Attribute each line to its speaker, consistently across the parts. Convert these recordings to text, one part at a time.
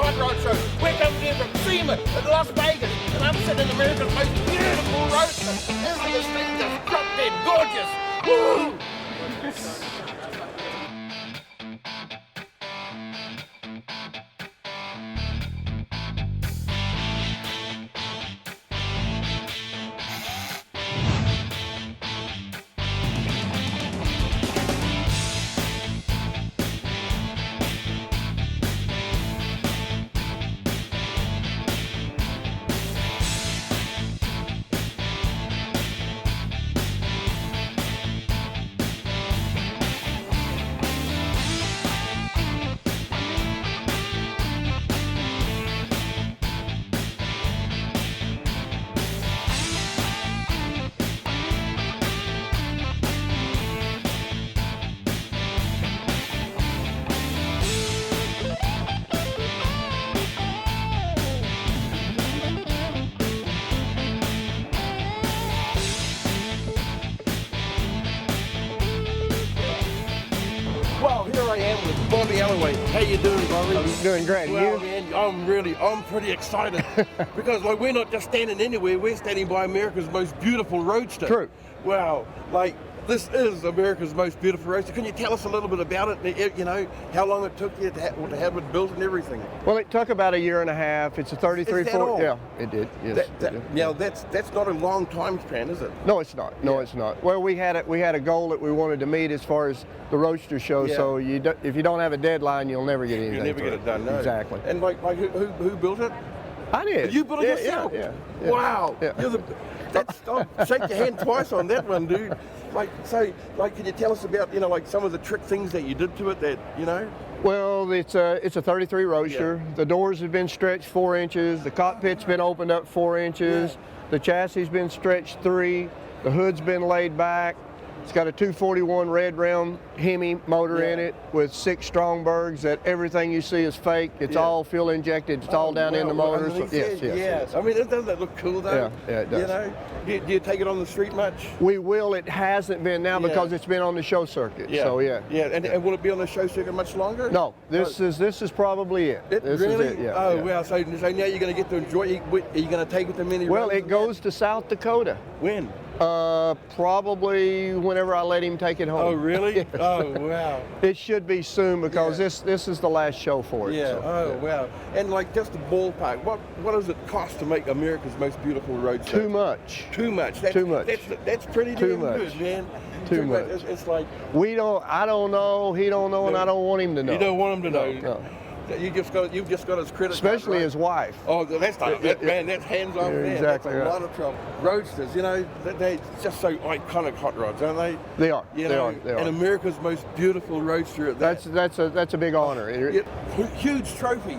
Speaker 1: Hot Rod Show. We're coming here from SEMA in Las Vegas, and I'm sitting in America's most beautiful roadster. Isn't this thing just drop dead gorgeous? Woo! Well, here I am with Bobby Alloway. How you doing, Bobby?
Speaker 2: I'm doing great.
Speaker 1: Well,
Speaker 2: You?
Speaker 1: man, I'm pretty excited because like we're not just standing anywhere. We're standing by America's most beautiful roadster.
Speaker 2: True.
Speaker 1: Wow, like this is America's most beautiful roadster. Can you tell us a little bit about it? You know, how long it took you to have it built and everything?
Speaker 2: Well, it took about a year and a half. It's a 33
Speaker 1: Is that all?
Speaker 2: Yeah, it did. Yes.
Speaker 1: Now that's not a long time span, is it?
Speaker 2: No, it's not. No, it's not. Well, we had a goal that we wanted to meet as far as the roadster show.
Speaker 1: Yeah.
Speaker 2: So if you don't have a deadline, you'll never get anything.
Speaker 1: You'll never get it done. No.
Speaker 2: Exactly.
Speaker 1: And like who built it?
Speaker 2: I did.
Speaker 1: You built it yourself?
Speaker 2: Yeah.
Speaker 1: Wow.
Speaker 2: Yeah.
Speaker 1: I'll shake your hand twice on that one, dude. Can you tell us about, like some of the trick things that you did to it that,
Speaker 2: Well, it's a 33 roadster.
Speaker 1: Yeah.
Speaker 2: The doors have been stretched 4 inches. The cockpit's been opened up 4 inches.
Speaker 1: Yeah.
Speaker 2: The chassis been stretched 3. The hood's been laid back. It's got a 241 red round Hemi motor in it with 6 Strombergs. That everything you see is fake. It's all fuel injected. It's all down in the motor. So, yes.
Speaker 1: I mean, doesn't that look cool though?
Speaker 2: Yeah, it does.
Speaker 1: Do you take it on the street much?
Speaker 2: We will. It hasn't been now because it's been on the show circuit.
Speaker 1: Yeah.
Speaker 2: So yeah.
Speaker 1: Yeah, and will it be on the show circuit much longer?
Speaker 2: No, this is probably it. This
Speaker 1: really?
Speaker 2: is it. Yeah.
Speaker 1: Oh
Speaker 2: yeah.
Speaker 1: wow. So now you're going to get to enjoy it. Are you going to take it to many?
Speaker 2: Well,
Speaker 1: runs
Speaker 2: it goes to South Dakota.
Speaker 1: When?
Speaker 2: Probably whenever I let him take it home.
Speaker 1: Oh really?
Speaker 2: Yes.
Speaker 1: Oh wow.
Speaker 2: It should be soon because this is the last show for it.
Speaker 1: Yeah.
Speaker 2: So,
Speaker 1: Oh wow. And like just a ballpark, what does it cost to make America's most beautiful roadster?
Speaker 2: Too much.
Speaker 1: Too much.
Speaker 2: Too much.
Speaker 1: That's pretty
Speaker 2: Too
Speaker 1: damn
Speaker 2: much.
Speaker 1: good, man.
Speaker 2: Too much.
Speaker 1: It's like
Speaker 2: I don't know. He don't know, and I don't want him to know.
Speaker 1: you don't want him to know.
Speaker 2: No.
Speaker 1: You've just got his credit
Speaker 2: Especially
Speaker 1: card, right?
Speaker 2: his wife.
Speaker 1: Oh, that's man. That's hands off.
Speaker 2: You're
Speaker 1: Man.
Speaker 2: exactly
Speaker 1: That's a
Speaker 2: right.
Speaker 1: lot of trouble. Roadsters, they're just so iconic hot rods, aren't they?
Speaker 2: They are. They are.
Speaker 1: And America's most beautiful roadster at that.
Speaker 2: That's a big honor.
Speaker 1: Huge trophy.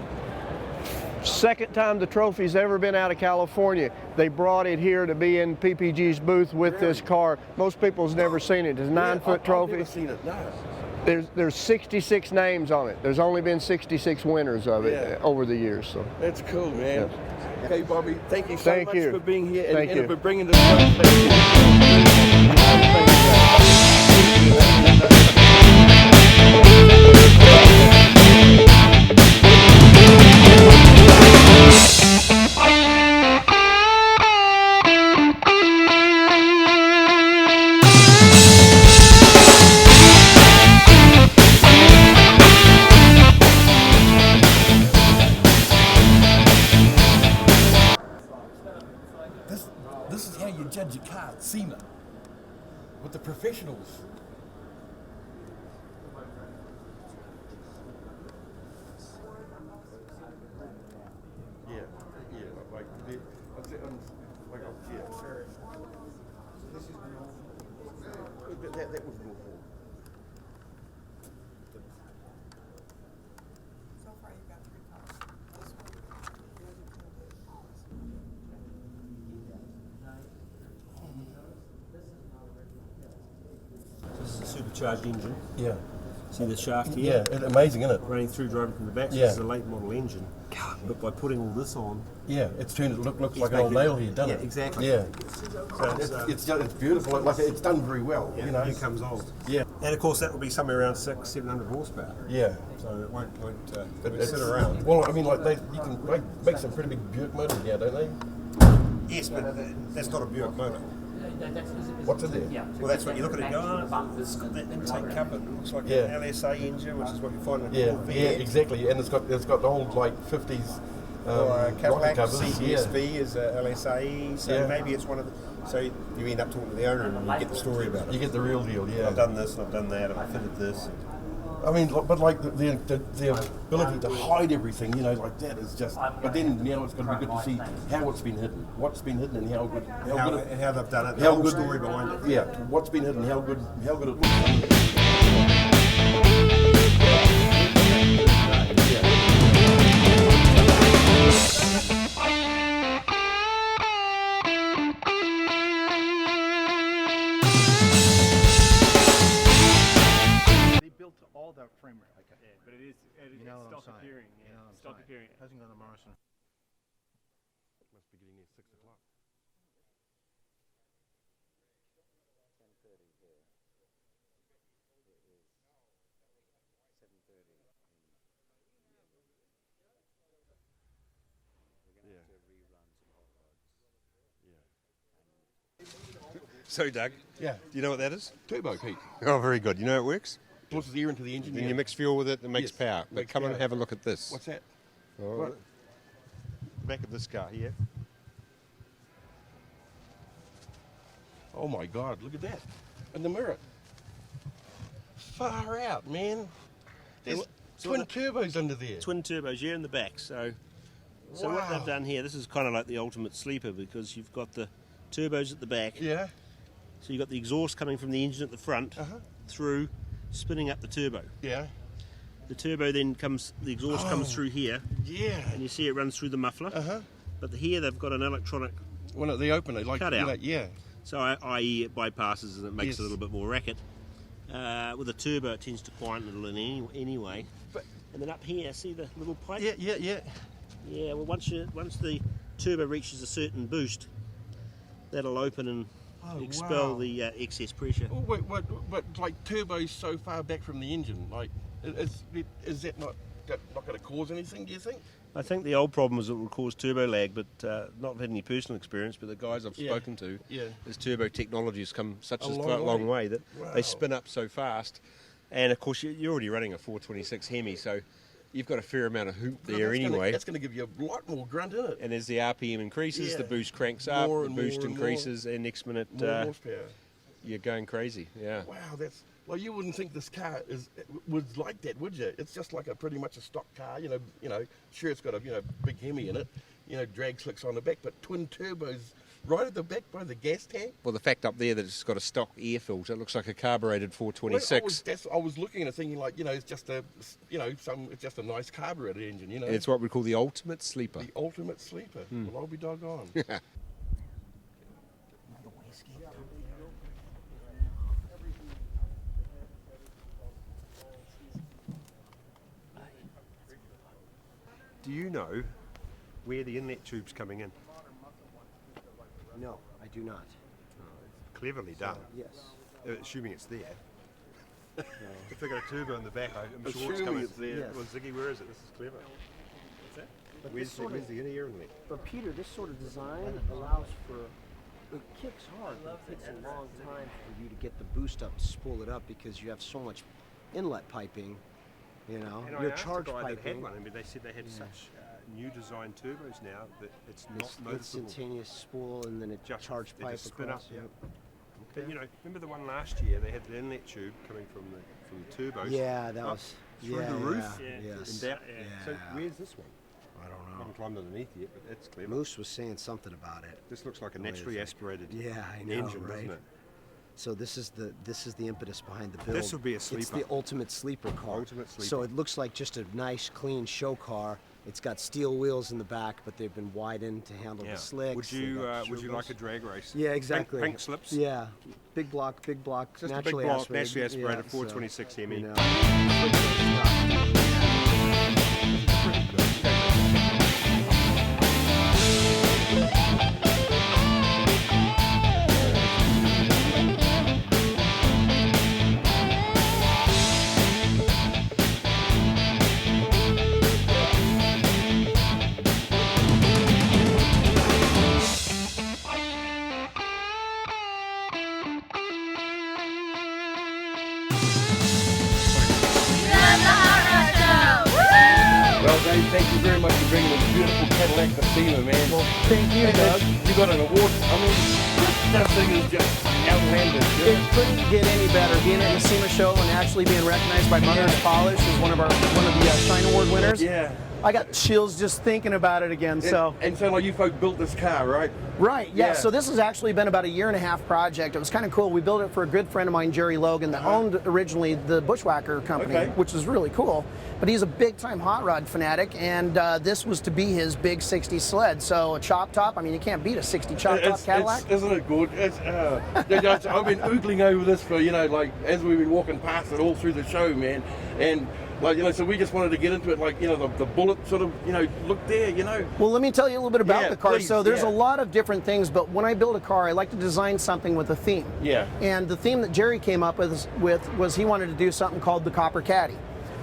Speaker 2: Second time the trophy's ever been out of California. They brought it here to be in PPG's booth with this car. Most people's never seen it. It's a 9-foot trophy.
Speaker 1: I've never seen it. No.
Speaker 2: There's 66 names on it. There's only been 66 winners of it over the years. So
Speaker 1: that's cool, man.
Speaker 2: Yeah.
Speaker 1: Okay, Bobby, thank you so much for being here and for bringing this This is how you judge a car at SEMA with the professionals. Yeah, that was more cool.
Speaker 3: So far you've got 3 cars.
Speaker 4: This is a supercharged engine.
Speaker 1: Yeah.
Speaker 4: See the shaft here?
Speaker 1: Yeah, it's amazing, isn't it?
Speaker 4: Running through driving from the back. So
Speaker 1: Yeah.
Speaker 4: This is a late model engine. But by putting all this on,
Speaker 1: Yeah, it's turned it looks
Speaker 4: it's
Speaker 1: like an old
Speaker 4: making-
Speaker 1: nail here, doesn't it?
Speaker 4: Yeah, exactly.
Speaker 1: Yeah.
Speaker 4: So
Speaker 1: It's beautiful. Like it's done very well.
Speaker 4: here comes on.
Speaker 1: Yeah.
Speaker 4: And of course that will be somewhere around 600-700 horsepower.
Speaker 1: Yeah.
Speaker 4: So it won't
Speaker 5: It's
Speaker 6: sit around.
Speaker 5: Well, I mean, like you can make some pretty big Buick motors now, don't they?
Speaker 6: Yes, but that's not a Buick motor.
Speaker 5: What's in there?
Speaker 6: Well, that's what you look at it and go, it's got that intake cover. It looks like
Speaker 5: Yeah.
Speaker 6: an LSA engine, which is what you find in a
Speaker 5: Yeah,
Speaker 6: Corvette.
Speaker 5: yeah, exactly. And it's got the old like 50s
Speaker 6: Or a Cadillac
Speaker 5: rocket covers.
Speaker 6: CCSV is a LSA, so
Speaker 5: Yeah.
Speaker 6: maybe it's one of the... So you end up talking to the owner and you get the story about it.
Speaker 5: You get the real deal, yeah.
Speaker 6: I've done this and I've done that and I've fitted this.
Speaker 5: I mean, but like the ability to hide everything, you know, like that is just. But then now it's going to be good to see how it's been hidden, what's been hidden, and how good,
Speaker 6: And how they've done it, the
Speaker 5: how
Speaker 6: whole
Speaker 5: good
Speaker 6: story behind it.
Speaker 5: Yeah, what's been hidden, how good it looks.
Speaker 7: They built all that framework. Okay.
Speaker 8: Yeah, but it stopped appearing. Yeah, stopped appearing.
Speaker 7: Hasn't gone to Morrison.
Speaker 5: Must be getting there 6 o'clock.
Speaker 9: So, Doug,
Speaker 5: Yeah,
Speaker 9: do you know what that is?
Speaker 5: turbo, Pete.
Speaker 9: Oh, very good. You know how it works?
Speaker 5: Pushes the air into the engine.
Speaker 9: Then
Speaker 5: yeah.
Speaker 9: you mix fuel with it and it makes
Speaker 5: Yes,
Speaker 9: power. But
Speaker 5: makes
Speaker 9: come on
Speaker 5: power.
Speaker 9: and have a look at this.
Speaker 5: What's that?
Speaker 9: Oh, the back of this car here.
Speaker 5: Oh my God! Look at that, in the mirror. Far out, man. There's twin turbos under there.
Speaker 6: Twin turbos, yeah, in the back. So what
Speaker 5: Wow.
Speaker 6: they've done here, this is kind of like the ultimate sleeper because you've got the turbos at the back.
Speaker 5: Yeah.
Speaker 6: So you've got the exhaust coming from the engine at the front through, spinning up the turbo.
Speaker 5: Yeah.
Speaker 6: The turbo then comes, the exhaust comes through here,
Speaker 5: Yeah.
Speaker 6: and you see it runs through the muffler. But here they've got an electronic,
Speaker 5: When they open it, like
Speaker 6: Cut
Speaker 5: you know,
Speaker 6: out.
Speaker 5: yeah.
Speaker 6: so i.e. it bypasses and it makes
Speaker 5: Yes.
Speaker 6: it a little bit more racket. With a turbo it tends to quiet a little anyway. And then up here, see the little pipe?
Speaker 5: Yeah.
Speaker 6: Yeah, well once the turbo reaches a certain boost, that'll open and expel
Speaker 5: wow.
Speaker 6: the excess pressure.
Speaker 5: Oh, wait, but like turbo's so far back from the engine, like, is that not going to cause anything? Do you think?
Speaker 6: I think the old problem is it will cause turbo lag, but not had any personal experience. But the guys I've
Speaker 5: Yeah.
Speaker 6: spoken to,
Speaker 5: Yeah.
Speaker 6: this turbo technology has come such
Speaker 5: A
Speaker 6: a
Speaker 5: long
Speaker 6: long
Speaker 5: way.
Speaker 6: way that
Speaker 5: Wow.
Speaker 6: they spin up so fast. And of course, you're already running a 426 Hemi, so you've got a fair amount of hoop there anyway.
Speaker 5: That's going to give you a lot more grunt in it.
Speaker 6: And as the RPM increases,
Speaker 5: Yeah.
Speaker 6: the boost cranks up,
Speaker 5: More
Speaker 6: the
Speaker 5: and
Speaker 6: boost
Speaker 5: more and
Speaker 6: increases, and next minute
Speaker 5: More horsepower.
Speaker 6: you're going crazy. Yeah.
Speaker 5: Wow, that's well. You wouldn't think this car was like that, would you? It's just like pretty much a stock car. You know. Sure, it's got a big Hemi in it. Drag slicks on the back, but twin turbos right at the back by the gas tank.
Speaker 6: Well, the fact up there that it's got a stock air filter, it looks like a carbureted 426.
Speaker 5: I was looking at it thinking like, it's just it's just a nice carbureted engine,
Speaker 6: And it's what we call the ultimate sleeper.
Speaker 5: The ultimate sleeper. Well, I'll be doggone.
Speaker 9: Do you know where the inlet tube's coming in?
Speaker 10: No, I do not.
Speaker 9: Cleverly done.
Speaker 10: Yes.
Speaker 9: Assuming it's there. If they've got a turbo in the back, I'm sure it's
Speaker 5: Assuming
Speaker 9: coming.
Speaker 5: it's there.
Speaker 10: Yes.
Speaker 9: Well, Ziggy, where is it? This is clever. What's that?
Speaker 10: But
Speaker 9: Where's
Speaker 10: this sort
Speaker 9: the
Speaker 10: of,
Speaker 9: inner ear inlet?
Speaker 10: but Peter, this sort of design allows for, it kicks hard, but it takes a long time for you to get the boost up to spool it up because you have so much inlet piping,
Speaker 9: And
Speaker 10: your
Speaker 9: I asked
Speaker 10: charge
Speaker 9: the guy that had
Speaker 10: piping.
Speaker 9: one, I mean, they said they had such new design turbos now that it's not
Speaker 10: It's
Speaker 9: noticeable.
Speaker 10: instantaneous spool and then a
Speaker 9: Just-
Speaker 10: charge
Speaker 9: they
Speaker 10: pipe
Speaker 9: just spin
Speaker 10: across.
Speaker 9: up, yeah. But remember the one last year? They had the inlet tube coming from the turbos.
Speaker 10: Yeah, that
Speaker 9: up
Speaker 10: was
Speaker 9: through
Speaker 10: yeah,
Speaker 9: the roof.
Speaker 10: Yeah, yes.
Speaker 9: And down. So
Speaker 10: Yeah.
Speaker 9: where's this one?
Speaker 10: I don't
Speaker 9: I
Speaker 10: know.
Speaker 9: haven't climbed underneath yet, but that's clever.
Speaker 10: Moose was saying something about it.
Speaker 9: This looks like a
Speaker 10: What is
Speaker 9: naturally
Speaker 10: it?
Speaker 9: aspirated
Speaker 10: Yeah, I know,
Speaker 9: engine,
Speaker 10: right?
Speaker 9: doesn't it?
Speaker 10: So this is the impetus behind the build.
Speaker 9: This would be a
Speaker 10: It's
Speaker 9: sleeper.
Speaker 10: the ultimate sleeper car.
Speaker 9: Ultimate sleeper.
Speaker 10: So it looks like just a nice, clean show car. It's got steel wheels in the back, but they've been widened to handle the slicks.
Speaker 9: Would
Speaker 10: They've
Speaker 9: you
Speaker 10: got
Speaker 9: like
Speaker 10: turbos.
Speaker 9: a drag race?
Speaker 10: Yeah, exactly.
Speaker 9: Pink slips.
Speaker 10: Yeah, big block,
Speaker 9: Just a big
Speaker 10: naturally
Speaker 9: block,
Speaker 10: aspirated.
Speaker 9: naturally aspirated
Speaker 10: Yeah,
Speaker 9: 426 Hemi.
Speaker 10: You know.
Speaker 5: you very much for bringing this beautiful Cadillac to SEMA, man.
Speaker 2: Well, thank you, Doug.
Speaker 5: You got an award. I mean, that thing is just outlandish.
Speaker 10: It couldn't get any better. Being at the SEMA Show and actually being recognized by Mother's Polish as one of the Shine Award winners.
Speaker 5: Yeah.
Speaker 10: I got chills just thinking about it again.
Speaker 5: And so like you folks built this car, right?
Speaker 10: Right, yeah. So this has actually been about a 1.5-year project. It was kind of cool. We built it for a good friend of mine, Jerry Logan, that owned originally the Bushwhacker company, which was really cool. But he's a big-time hot rod fanatic, and this was to be his big 60 sled. So a chop top, I mean, you can't beat a 60 chop top Cadillac.
Speaker 5: Isn't it good? I've been oogling over this for, like, as we've been walking past it all through the show, man. And like, so we just wanted to get into it, like, the bullet sort of, look there,
Speaker 10: Well, let me tell you a little bit about the car.
Speaker 5: Please,
Speaker 10: so there's a lot of different things, but when I build a car, I like to design something with a theme.
Speaker 5: Yeah.
Speaker 10: And the theme that Jerry came up with was he wanted to do something called the Copper Caddy.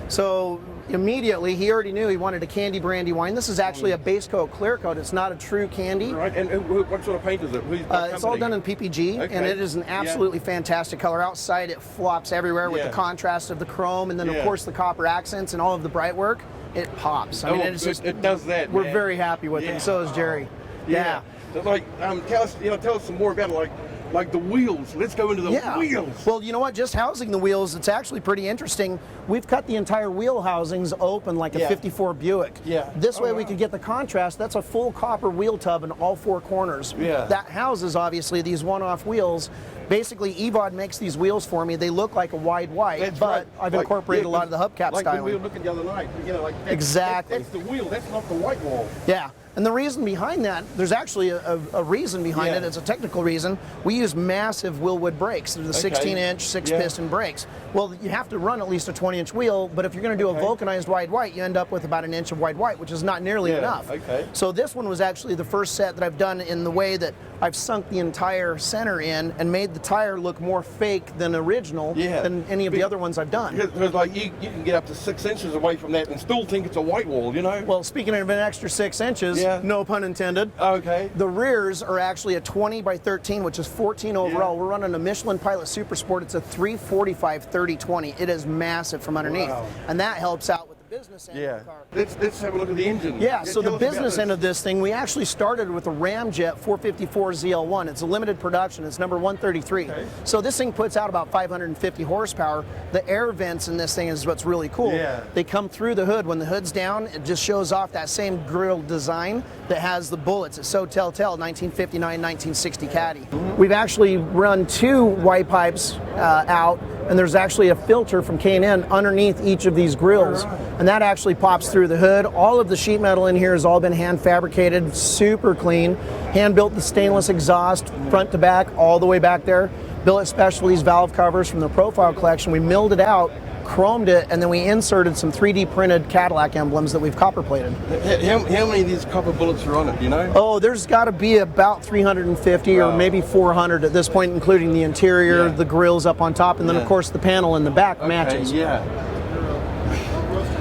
Speaker 10: So immediately he already knew he wanted a candy brandy wine. This is actually a base coat clear coat. It's not a true candy.
Speaker 5: Right. And what sort of paint is it?
Speaker 10: It's all done in PPG, and it is an absolutely fantastic color. Outside, it flops everywhere with the contrast of the chrome, and then of course the copper accents and all of the bright work. It pops. I mean,
Speaker 5: it does that.
Speaker 10: We're
Speaker 5: man.
Speaker 10: very happy with it, and so is Jerry.
Speaker 5: Yeah. So, like, tell us some more about it, like the wheels. Let's go into the wheels.
Speaker 10: Well, you know what? Just housing the wheels, it's actually pretty interesting. We've cut the entire wheel housings open like a 54 Buick.
Speaker 5: Yeah.
Speaker 10: This way we could get the contrast. That's a full copper wheel tub in all 4 corners.
Speaker 5: Yeah.
Speaker 10: That houses, obviously, these one-off wheels. Basically, EVOD makes these wheels for me. They look like a wide white,
Speaker 5: That's
Speaker 10: but
Speaker 5: right.
Speaker 10: I've incorporated a lot of the hubcap
Speaker 5: like
Speaker 10: styling.
Speaker 5: Like when we were looking the other night, like
Speaker 10: Exactly.
Speaker 5: That's the wheel. That's not the white wall.
Speaker 10: Yeah. And the reason behind that, there's actually a reason behind it. It's a technical reason. We use massive Willwood brakes. They're the 16-inch, 6-piston brakes. Well, you have to run at least a 20-inch wheel, but if you're going to do a vulcanized wide white, you end up with about 1 inch of wide white, which is not nearly enough. So this one was actually the first set that I've done in the way that I've sunk the entire center in and made the tire look more fake than original than any of the other ones I've done.
Speaker 5: Because like you can get up to 6 inches away from that and still think it's a white wall,
Speaker 10: Well, speaking of an extra 6 inches, no pun intended.
Speaker 5: Okay.
Speaker 10: The rears are actually a 20 by 13, which is 14 overall. We're running a Michelin Pilot Super Sport. It's a 345/30/20. It is massive from underneath, and that helps out with the business end of the car.
Speaker 5: Let's have a look at the engine.
Speaker 10: Yeah, so the business end of this thing, we actually started with a Ramjet 454 ZL1. It's a limited production. It's number 133. So this thing puts out about 550 horsepower. The air vents in this thing is what's really cool. They come through the hood. When the hood's down, it just shows off that same grille design that has the bullets. It's so telltale, 1959, 1960 Caddy. We've actually run 2 white pipes out, and there's actually a filter from K&N underneath each of these grills, and that actually pops through the hood. All of the sheet metal in here has all been hand fabricated, super clean. Hand built the stainless exhaust front to back, all the way back there. Billet Specialties valve covers from the Profile collection. We milled it out, chromed it, and then we inserted some 3D printed Cadillac emblems that we've copper plated.
Speaker 5: How many of these copper bullets are on it, do you know?
Speaker 10: Oh, there's got to be about 350 or maybe 400 at this point, including the interior, the grills up on top, and then of course the panel in the back matches.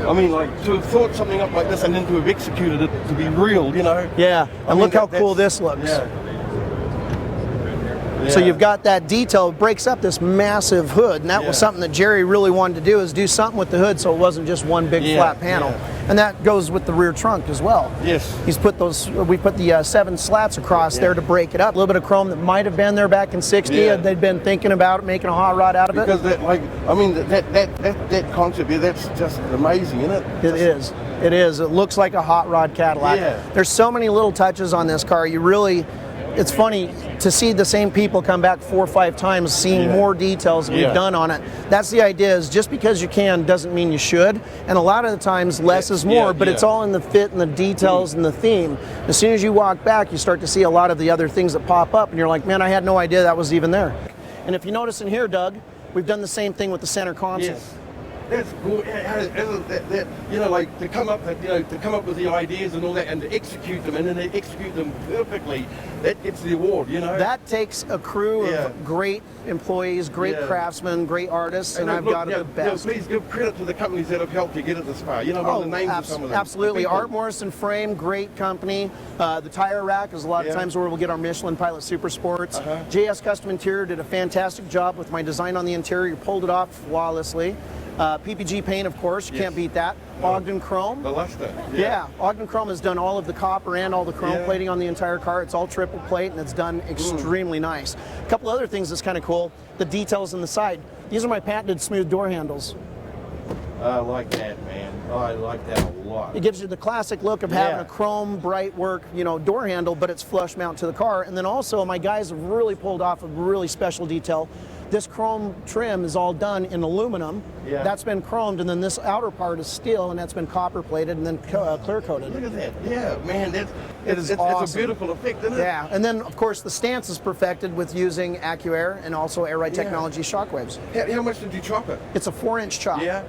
Speaker 5: I mean, like, to have thought something up like this and then to have executed it to be real,
Speaker 10: Yeah, and look how cool this looks. So you've got that detail, it breaks up this massive hood, and that was something that Jerry really wanted to do, is do something with the hood so it wasn't just one big flat panel. And that goes with the rear trunk as well.
Speaker 5: He's
Speaker 10: put we put the 7 slats across there to break it up. A little bit of chrome that might have been there back in '60. They'd been thinking about making a hot rod out of it.
Speaker 5: Because that concept, that's just amazing, isn't it?
Speaker 10: It is. It is. It looks like a hot rod Cadillac. There's so many little touches on this car. It's funny to see the same people come back 4 or 5 times seeing more details that we've done on it. That's the idea, is just because you can doesn't mean you should. And a lot of the times less is more, but it's all in the fit and the details and the theme. As soon as you walk back, you start to see a lot of the other things that pop up and you're like, man, I had no idea that was even there. And if you notice in here, Doug, we've done the same thing with the center console.
Speaker 5: That's cool. Like to come up with the ideas and all that, and to execute them, and then they execute them perfectly. That gets the award,
Speaker 10: That takes a crew of great employees, great craftsmen, great artists, and I've got the best.
Speaker 5: Please give credit to the companies that have helped you get it this far. One of the names of some of them.
Speaker 10: Absolutely. Art Morrison Frame, great company. The Tire Rack is a lot of times where we'll get our Michelin Pilot Super Sports. JS Custom Interior did a fantastic job with my design on the interior. Pulled it off flawlessly. PPG paint, of course, you can't beat that. Ogden Chrome.
Speaker 5: The luster.
Speaker 10: Yeah, Ogden Chrome has done all of the copper and all the chrome plating on the entire car. It's all triple plate and it's done extremely nice. A couple other things that's kind of cool, the details on the side. These are my patented smooth door handles.
Speaker 5: I like that, man. I like that a lot.
Speaker 10: It gives you the classic look of having a chrome, bright work, door handle, but it's flush mount to the car. And then also my guys have really pulled off a really special detail. This chrome trim is all done in aluminum.
Speaker 5: Yeah.
Speaker 10: That's been chromed, and then this outer part is steel, and that's been copper plated and then clear coated.
Speaker 5: Look at that. Yeah, man, it's
Speaker 10: awesome.
Speaker 5: It's a beautiful effect, isn't it?
Speaker 10: Yeah, and then of course the stance is perfected with using AccuAir and also Air Ride Technology shockwaves.
Speaker 5: How much did you chop it?
Speaker 10: It's a 4-inch chop.
Speaker 5: Yeah,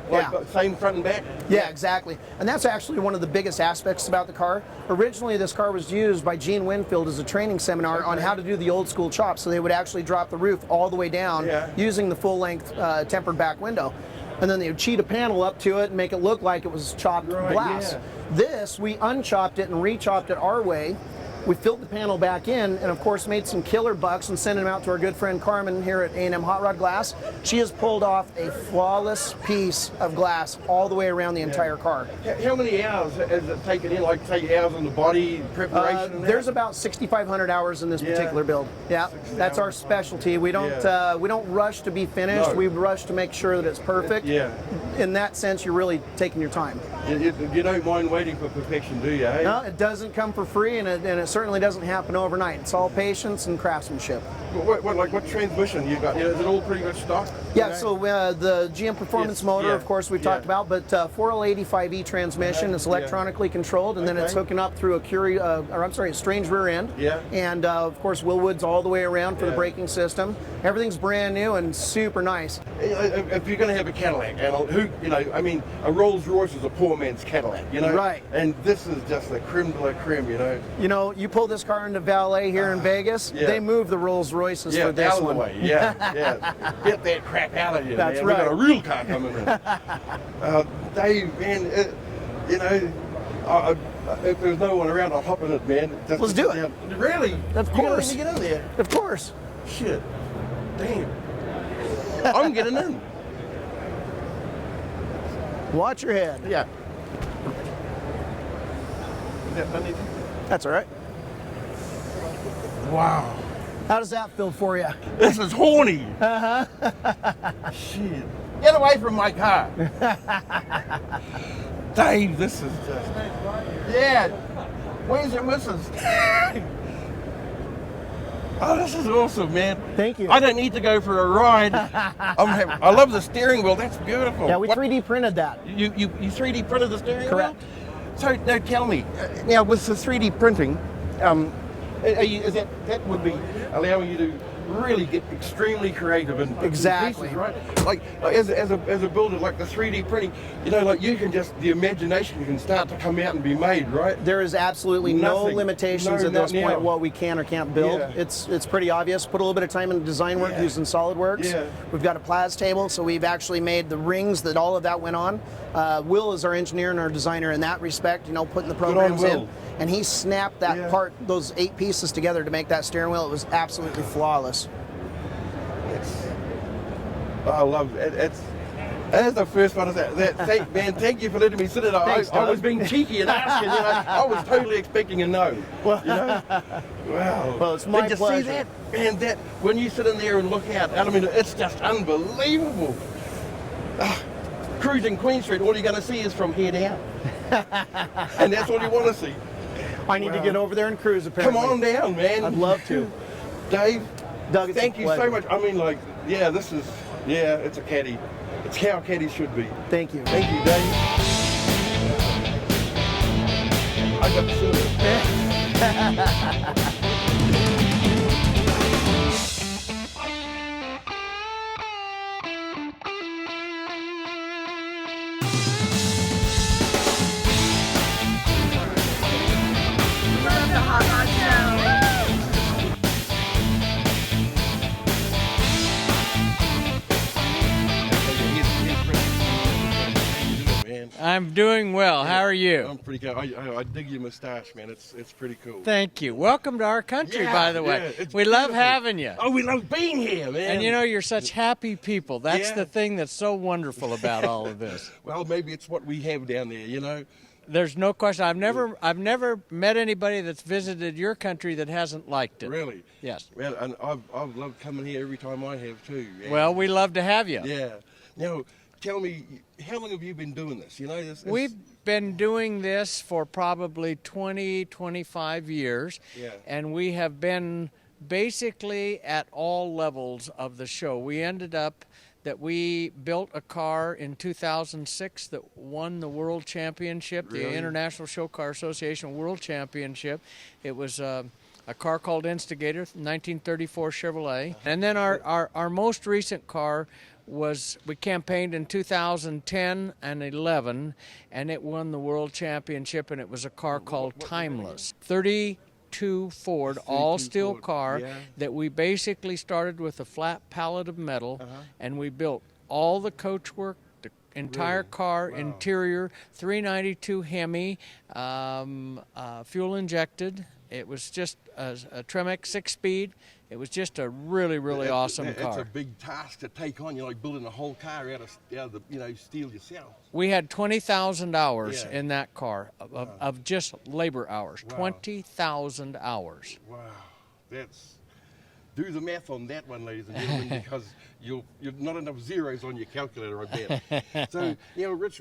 Speaker 5: same front and back?
Speaker 10: Yeah, exactly. And that's actually one of the biggest aspects about the car. Originally, this car was used by Gene Winfield as a training seminar on how to do the old school chop. So they would actually drop the roof all the way down using the full-length tempered back window. And then they would cheat a panel up to it and make it look like it was chopped glass. This, we unchopped it and re-chopped it our way. We filled the panel back in and of course made some killer bucks and sent them out to our good friend Carmen here at A&M Hot Rod Glass. She has pulled off a flawless piece of glass all the way around the entire car.
Speaker 5: How many hours has it taken in, like say hours on the body preparation?
Speaker 10: There's about 6,500 hours in this particular build. Yeah, that's our specialty. We don't rush to be finished.
Speaker 5: No.
Speaker 10: We rush to make sure that it's perfect.
Speaker 5: Yeah.
Speaker 10: In that sense, you're really taking your time.
Speaker 5: You don't mind waiting for perfection, do you? Eh?
Speaker 10: No, it doesn't come for free, and it certainly doesn't happen overnight. It's all patience and craftsmanship.
Speaker 5: What transmission you got? Is it all pretty much stock?
Speaker 10: Yeah, so the GM Performance motor, of course, we've talked about, but 4L85E transmission is electronically controlled, and then it's hooking up through a strange rear end.
Speaker 5: Yeah.
Speaker 10: And of course, Willwoods all the way around for the braking system. Everything's brand new and super nice.
Speaker 5: If you're going to have a Cadillac, and a Rolls Royce is a poor man's Cadillac,
Speaker 10: Right.
Speaker 5: And this is just the creme de la creme,
Speaker 10: You pull this car into valet here in Vegas, they move the Rolls Royces for this one.
Speaker 5: Way. Yeah. Get that crap out of here.
Speaker 10: That's
Speaker 5: man.
Speaker 10: right.
Speaker 5: We got a real car coming in. Dave, man, if there's no one around, I'll hop in it, man.
Speaker 10: Let's do it.
Speaker 5: Really?
Speaker 10: Of
Speaker 5: You're gonna
Speaker 10: course.
Speaker 5: let me get in there?
Speaker 10: Of course.
Speaker 5: Shit. Damn. I'm getting in.
Speaker 10: Watch your head.
Speaker 5: Yeah. Is that funny?
Speaker 10: That's all right.
Speaker 5: Wow.
Speaker 10: How does that feel for you?
Speaker 5: This is horny. Shit. Get away from my car. Dave, this is just... Yeah. Where's your missus? Oh, this is awesome, man.
Speaker 10: Thank you.
Speaker 5: I don't need to go for a ride. I love the steering wheel. That's beautiful.
Speaker 10: Yeah, we 3D printed that.
Speaker 5: You 3D printed the steering
Speaker 10: Correct.
Speaker 5: wheel? So now tell me, now with the 3D printing, that would be allowing you to really get extremely creative and
Speaker 10: Exactly.
Speaker 5: pieces, right? Like as a builder, like the 3D printing, you can just, the imagination can start to come out and be made, right?
Speaker 10: There is absolutely no
Speaker 5: Nothing.
Speaker 10: limitations
Speaker 5: No,
Speaker 10: at this
Speaker 5: not
Speaker 10: point
Speaker 5: now.
Speaker 10: what we can or can't build.
Speaker 5: Yeah.
Speaker 10: It's pretty obvious. Put a little bit of time into design work using SolidWorks.
Speaker 5: Yeah.
Speaker 10: We've got a Plas table, so we've actually made the rings that all of that went on. Will is our engineer and our designer in that respect, putting the programs in. And he snapped that part, those 8 pieces together to make that steering wheel. It was absolutely flawless.
Speaker 5: I love it. That's the first one. Thank you for letting me sit in. I was being cheeky and asking. I was totally expecting a no. Wow.
Speaker 10: Well, it's my
Speaker 5: Did you
Speaker 10: pleasure.
Speaker 5: see that? Man, that when you sit in there and look out, it's just unbelievable. Cruising Queen Street, all you're going to see is from here down, and that's all you want to see.
Speaker 10: I need to get over there and cruise. Apparently.
Speaker 5: Come on down, man.
Speaker 10: I'd love to.
Speaker 5: Dave,
Speaker 10: Doug, it's
Speaker 5: thank
Speaker 10: a
Speaker 5: you
Speaker 10: pleasure.
Speaker 5: so much. It's a caddy. It's how a caddy should be.
Speaker 10: Thank you.
Speaker 5: Thank you, Dave. I got the silver.
Speaker 11: I'm doing well. How are are you?
Speaker 5: I'm pretty good. I dig your mustache, man. It's pretty cool.
Speaker 11: Thank you. Welcome to our country,
Speaker 5: Yeah,
Speaker 11: by the way.
Speaker 5: yeah, it's
Speaker 11: We love
Speaker 5: beautiful.
Speaker 11: having you.
Speaker 5: Oh, we love being here, man.
Speaker 11: And you know, you're such happy people. That's
Speaker 5: Yeah.
Speaker 11: the thing that's so wonderful about all of this.
Speaker 5: Well, maybe it's what we have down there, you know.
Speaker 11: There's no question. I've never met anybody that's visited your country that hasn't liked it.
Speaker 5: Really?
Speaker 11: Yes.
Speaker 5: Well, and I've loved coming here every time I have too. And
Speaker 11: Well, we love to have you.
Speaker 5: yeah. Now, tell me, how long have you been doing this? You know,
Speaker 11: We've been doing this for probably 20, 25 years.
Speaker 5: Yeah.
Speaker 11: And we have been basically at all levels of the show. We ended up that we built a car in 2006 that won the World Championship, the
Speaker 5: Really?
Speaker 11: International Show Car Association World Championship. It was a car called Instigator, 1934 Chevrolet. And then our most recent car was, we campaigned in 2010 and 11, and it won the World Championship, and it was a car called Timeless. 32 Ford, all-steel
Speaker 5: Ford,
Speaker 11: car
Speaker 5: yeah.
Speaker 11: that we basically started with a flat pallet of metal, and we built all the coachwork, the entire
Speaker 5: Really?
Speaker 11: car,
Speaker 5: Wow.
Speaker 11: interior, 392 Hemi, fuel injected. It was just a Tremec 6-speed. It was just a really, really awesome
Speaker 5: It's
Speaker 11: car.
Speaker 5: a big task to take on. You're like building a whole car out of the steel yourself.
Speaker 11: We had 20,000 hours
Speaker 5: Yeah.
Speaker 11: in that car of just labor hours.
Speaker 5: Wow.
Speaker 11: 20,000 hours.
Speaker 5: Wow, that's, do the math on that one, ladies and gentlemen, because you're not enough zeros on your calculator, I bet. So, you know, Rich,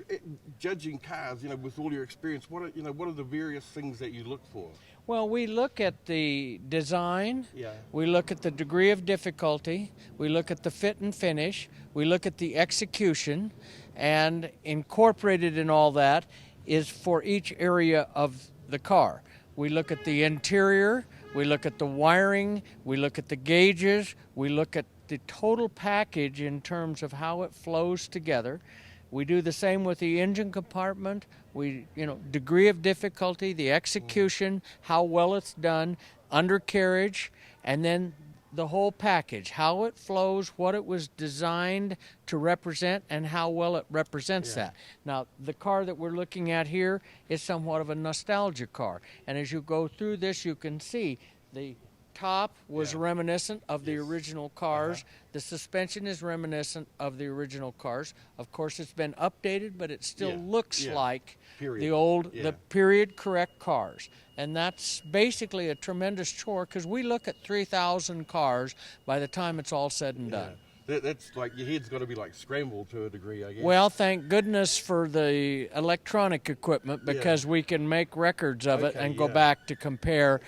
Speaker 5: judging cars, you know, with all your experience, what are the various things that you look for?
Speaker 11: Well, we look at the design,
Speaker 5: Yeah.
Speaker 11: we look at the degree of difficulty, we look at the fit and finish, we look at the execution, and incorporated in all that is for each area of the car. We look at the interior, we look at the wiring, we look at the gauges, we look at the total package in terms of how it flows together. We do the same with the engine compartment. Degree of difficulty, the execution, how well it's done, undercarriage, and then the whole package, how it flows, what it was designed to represent, and how well it represents that. Now, the car that we're looking at here is somewhat of a nostalgia car. And as you go through this, you can see the top was reminiscent of the original cars. The suspension is reminiscent of the original cars. Of course, it's been updated, but it still looks like
Speaker 5: Period.
Speaker 11: the period correct cars. And that's basically a tremendous chore because we look at 3,000 cars by the time it's all said and done.
Speaker 5: That's like, your head's got to be like scrambled to a degree, I guess.
Speaker 11: Well, thank goodness for the electronic equipment because we can make records of it and go back to compare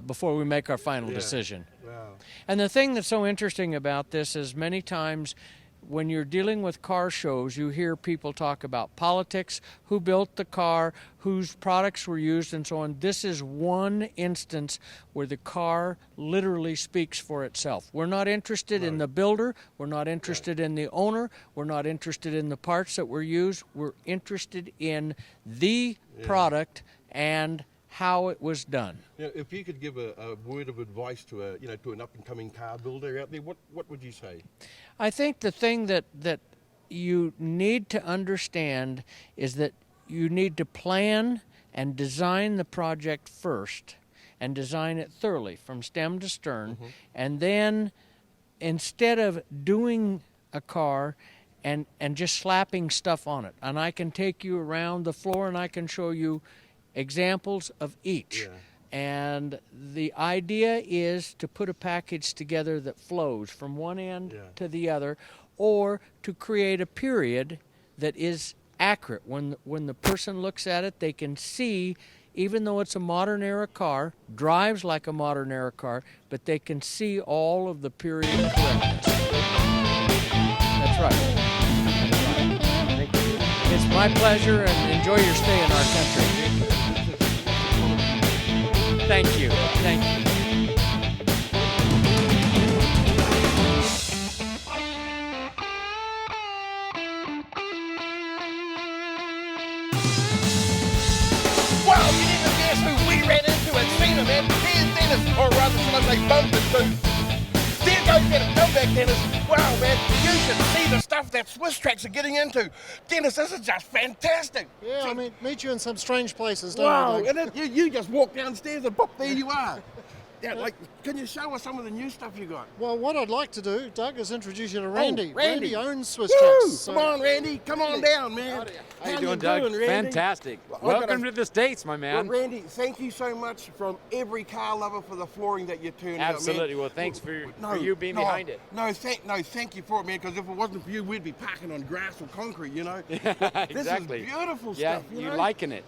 Speaker 11: before we make our final decision.
Speaker 5: Wow.
Speaker 11: And the thing that's so interesting about this is many times when you're dealing with car shows, you hear people talk about politics, who built the car, whose products were used, and so on. This is one instance where the car literally speaks for itself. We're not interested in the builder. We're not interested in the owner. We're not interested in the parts that were used. We're interested in the product and how it was done.
Speaker 5: Now, if you could give a word of advice to an up and coming car builder out there, what would you say?
Speaker 11: I think the thing that you need to understand is that you need to plan and design the project first and design it thoroughly from stem to stern. And then instead of doing a car and just slapping stuff on it, and I can take you around the floor and I can show you examples of each. And the idea is to put a package together that flows from one end to the other, or to create a period that is accurate. When the person looks at it, they can see, even though it's a modern era car, drives like a modern era car, but they can see all of the period correctness. That's right. It's my pleasure, and enjoy your stay in our country. Thank you. Thank you.
Speaker 1: Well, you need to guess who we ran into at SEMA, man. Here's Dennis, or rather, should I say, bumped into. There goes get it. Come back, Dennis. Wow, man, you should see the stuff that Swiss tracks are getting into. Dennis, this is just fantastic.
Speaker 12: Yeah, I mean, meet you in some strange places, don't
Speaker 1: Wow,
Speaker 12: we, Doug?
Speaker 1: and you just walk downstairs and pop, there you are. Yeah, like, can you show us some of the new stuff you got?
Speaker 12: Well, what I'd like to do, Doug, is introduce you to Randy.
Speaker 1: Randy.
Speaker 12: Owns Swiss
Speaker 1: Woo!
Speaker 12: Tracks.
Speaker 1: Come on, Randy. Come on down, man.
Speaker 13: How you doing, Doug?
Speaker 1: Randy?
Speaker 13: Fantastic. Welcome to the States, my man.
Speaker 1: Well, Randy, thank you so much from every car lover for the flooring that you turned
Speaker 13: Absolutely.
Speaker 1: out, man.
Speaker 13: Well, thanks for you being behind it.
Speaker 1: Thank you for it, man, because if it wasn't for you, we'd be parking on grass or concrete, you know?
Speaker 13: Exactly.
Speaker 1: This is beautiful
Speaker 13: yeah,
Speaker 1: stuff, you
Speaker 13: you're
Speaker 1: know?
Speaker 13: liking it.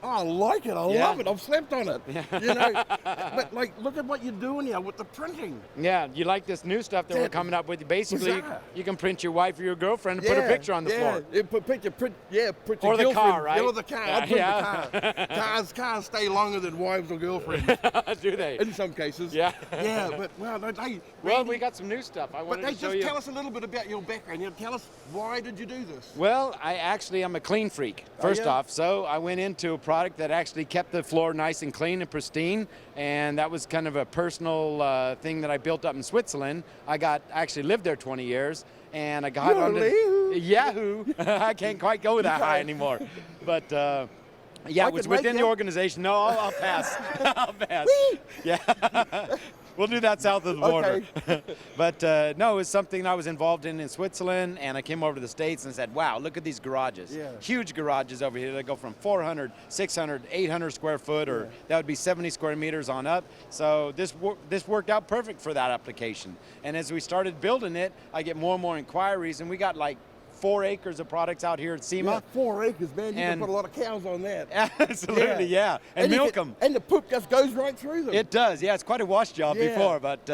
Speaker 1: I like it. I
Speaker 13: Yeah.
Speaker 1: love it. I've slept on it, you know? But, like, look at what you're doing here with the printing.
Speaker 13: Yeah, you like this new stuff that we're coming up with. Basically,
Speaker 1: Bizarre.
Speaker 13: you can print your wife or your girlfriend and put a picture on the floor.
Speaker 1: Print your
Speaker 13: Or
Speaker 1: girlfriend.
Speaker 13: the car, right?
Speaker 1: Or the car. I'll print the car. Cars stay longer than wives or girlfriends.
Speaker 13: Do they?
Speaker 1: In some cases.
Speaker 13: Yeah.
Speaker 1: Yeah, but well, hey,
Speaker 13: Well,
Speaker 1: Randy,
Speaker 13: we got some new stuff. I wanted
Speaker 1: but
Speaker 13: to show
Speaker 1: just
Speaker 13: you.
Speaker 1: tell us a little bit about your background. You know, tell us, why did you do this?
Speaker 13: Well, I'm a clean freak, first
Speaker 1: yeah?
Speaker 13: off. So I went into a product that actually kept the floor nice and clean and pristine. And that was kind of a personal thing that I built up in Switzerland. I actually lived there 20 years. And I got on Yahoo. I can't quite go that high anymore. But yeah, it was within the organization. No, I'll pass. I'll pass. Yeah. We'll do that south of the border.
Speaker 1: Okay.
Speaker 13: But no, it was something I was involved in Switzerland, and I came over to the States and said, wow, look at these garages.
Speaker 1: Yeah.
Speaker 13: Huge garages over here. They go from 400, 600, 800 square foot, or that would be 70 square meters on up. So this worked out perfect for that application. And as we started building it, I get more and more inquiries, and we got like 4 acres of products out here at SEMA.
Speaker 1: Yeah, 4 acres, man. You can put a lot of cows on that.
Speaker 13: Absolutely, yeah. And milk them.
Speaker 1: And the poop just goes right through them.
Speaker 13: It does, yeah. It's quite a wash job before, but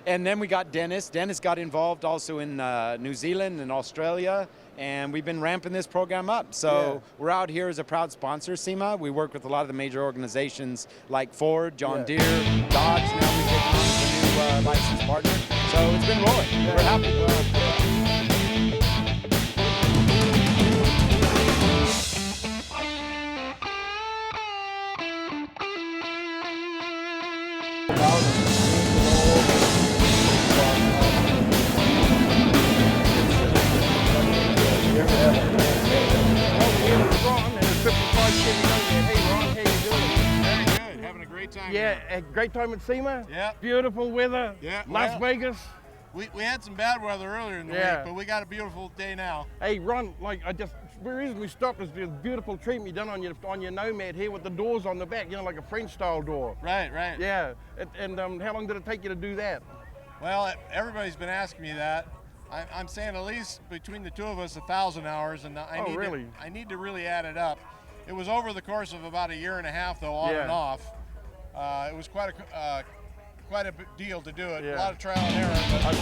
Speaker 13: and then we got Dennis. Dennis got involved also in New Zealand and Australia, and we've been ramping this program up. So we're out here as a proud sponsor, SEMA. We work with a lot of the major organizations like Ford, John Deere, Dodge. Now we've taken on as a new licensed partner. So it's been rolling. We're happy.
Speaker 1: Yeah, a great time at SEMA.
Speaker 14: Yeah.
Speaker 1: Beautiful weather.
Speaker 14: Yeah.
Speaker 1: Las Vegas.
Speaker 14: We had some bad weather earlier in the week, but we got a beautiful day now.
Speaker 1: Hey, Ron, the reason we stopped is the beautiful treatment you done on your Nomad here with the doors on the back, you know, like a French style door.
Speaker 14: Right, right.
Speaker 1: Yeah. And how long did it take you to do that?
Speaker 14: Well, everybody's been asking me that. I'm saying at least between the two of us 1,000 hours, and I need to really add it up. It was over the course of about 1.5 years though, on and off. It was quite a deal to do it. A lot of trial and error, but we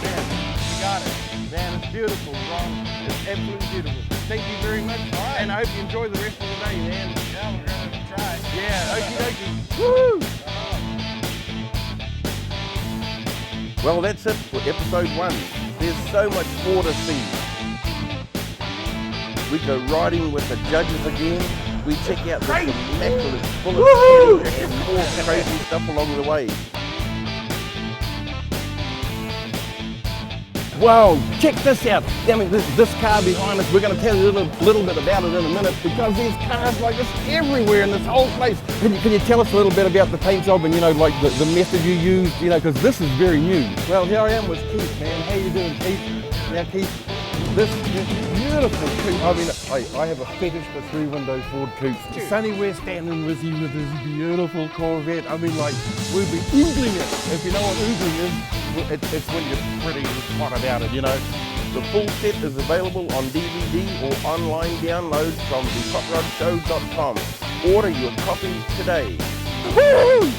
Speaker 14: got it.
Speaker 1: Man, it's beautiful, Ron. It's absolutely beautiful. Thank you very much.
Speaker 14: All right.
Speaker 1: And I hope you enjoy the rest of the day, man.
Speaker 14: Yeah, we're going to try.
Speaker 1: Yeah, okie dokie. Woo! Well, that's it for episode 1. There's so much more to see. We go riding with the judges again. We check out the immaculate full of and more crazy stuff along the way. Wow, check this out. I mean, this car behind us, we're going to tell you a little bit about it in a minute, because there's cars like this everywhere in this whole place. Can you tell us a little bit about the paint job and, you know, like the method you used, you know, because this is very new. Well, here I am with Keith, man. How you doing, Keith? Now, Keith, this beautiful coupe. I mean, I have a fetish for 3-window Ford coupes. Sonny, we're standing with you with this beautiful Corvette. I mean, like, we'll be oogling it. If you know what oogling is, it's when you're pretty hot about it, you know. The full set is available on DVD or online download from thehotrodshow.com. Order your copy today. Woo!